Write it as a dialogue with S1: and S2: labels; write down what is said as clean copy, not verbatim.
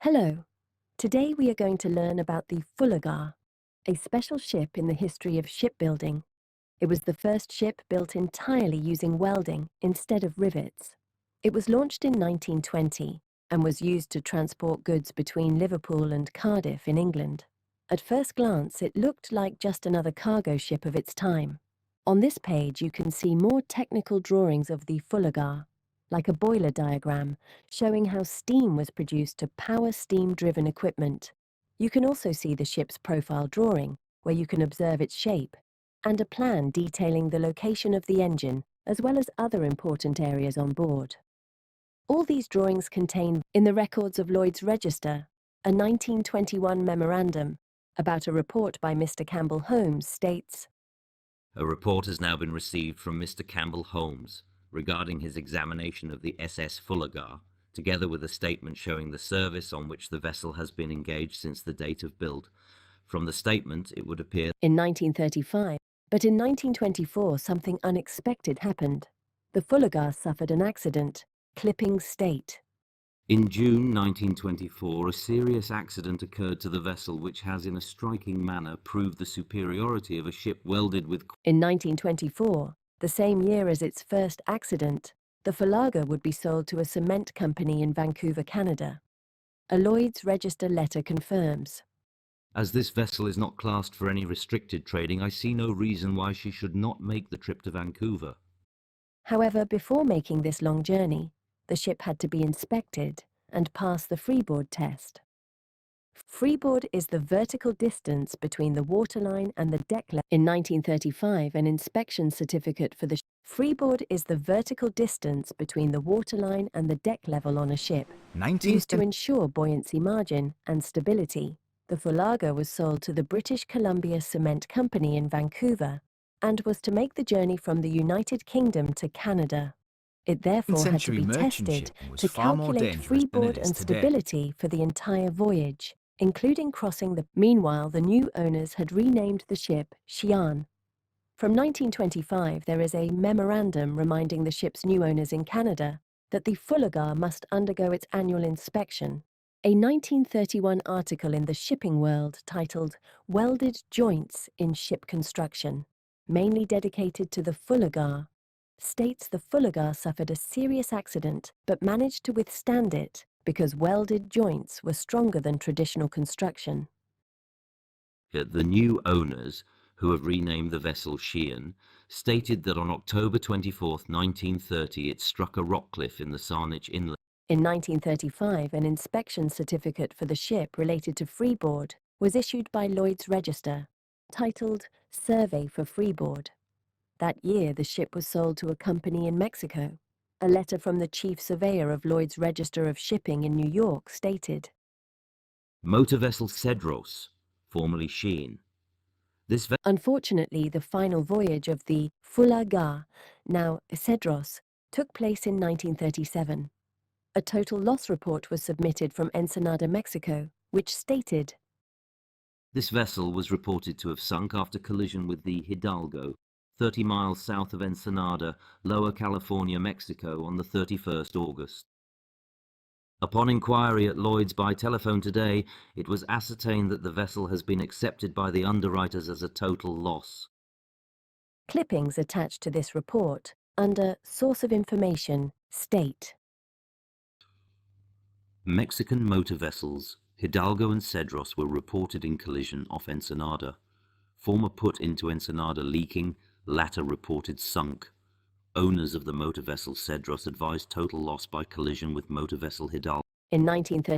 S1: Hello. Today we are going to learn about the Fulagar, a special ship in the history of shipbuilding. It was the first ship built entirely using welding instead of rivets. It was launched in 1920 and was used to transport goods between Liverpool and Cardiff in England. At first glance, it looked like just another cargo ship of its time. On this page, you can see more technical drawings of the Fulagar, like a boiler diagram, showing how steam was produced to power steam-driven equipment. You can also see the ship's profile drawing, where you can observe its shape, and a plan detailing the location of the engine, as well as other important areas on board. All these drawings contain, in the records of Lloyd's Register, a 1921 memorandum about a report by Mr. Campbell Holmes states,
S2: A report has now been received from Mr. Campbell Holmes regarding his examination of the SS Fulagar, together with a statement showing the service on which the vessel has been engaged since the date of build. From the statement, it would appear
S1: in 1935, but in 1924 something unexpected happened. The Fulagar suffered an accident. Clippings state,
S2: in June 1924 a serious accident occurred to the vessel which has in a striking manner proved the superiority of a ship welded with.
S1: in 1924, the same year as its first accident, the Fulagar would be sold to a cement company in Vancouver, Canada. A Lloyd's Register letter confirms.
S2: As this vessel is not classed for any restricted trading, I see no reason why she should not make the trip to Vancouver.
S1: However, before making this long journey, the ship had to be inspected and pass the freeboard test. Freeboard is the vertical distance between the waterline and the deck level. In 1935, an inspection certificate for the freeboard is the vertical distance between the waterline and the deck level on a ship, used to ensure buoyancy margin and stability. The Fulagar was sold to the British Columbia Cement Company in Vancouver and was to make the journey from the United Kingdom to Canada. It therefore had to be tested to calculate freeboard and stability for the entire voyage, including crossing the. Meanwhile, the new owners had renamed the ship Xi'an. From 1925, there is a memorandum reminding the ship's new owners in Canada that the Fulagar must undergo its annual inspection. A 1931 article in the Shipping World titled Welded Joints in Ship Construction, mainly dedicated to the Fulagar, states the Fulagar suffered a serious accident but managed to withstand it because welded joints were stronger than traditional construction.
S2: The new owners, who have renamed the vessel Xi'an, stated that on October 24, 1930, it struck a rock cliff in the Saanich Inlet.
S1: In 1935, an inspection certificate for the ship related to freeboard was issued by Lloyd's Register, titled Survey for Freeboard. That year, the ship was sold to a company in Mexico. A letter from the chief surveyor of Lloyd's Register of Shipping in New York stated,
S2: Motor vessel Cedros, formerly Xi'an.
S1: Unfortunately, the final voyage of the Fulagar, now Cedros, took place in 1937. A total loss report was submitted from Ensenada, Mexico, which stated,
S2: This vessel was reported to have sunk after collision with the Hidalgo, 30 miles south of Ensenada, Lower California, Mexico, on the 31st August. Upon inquiry at Lloyd's by telephone today, it was ascertained that the vessel has been accepted by the underwriters as a total loss.
S1: Clippings attached to this report, under Source of Information, state,
S2: Mexican motor vessels Hidalgo and Cedros were reported in collision off Ensenada. Former put into Ensenada leaking, latter reported sunk. Owners of the motor vessel Cedros advised total loss by collision with motor vessel Hidalgo.
S1: In 1930.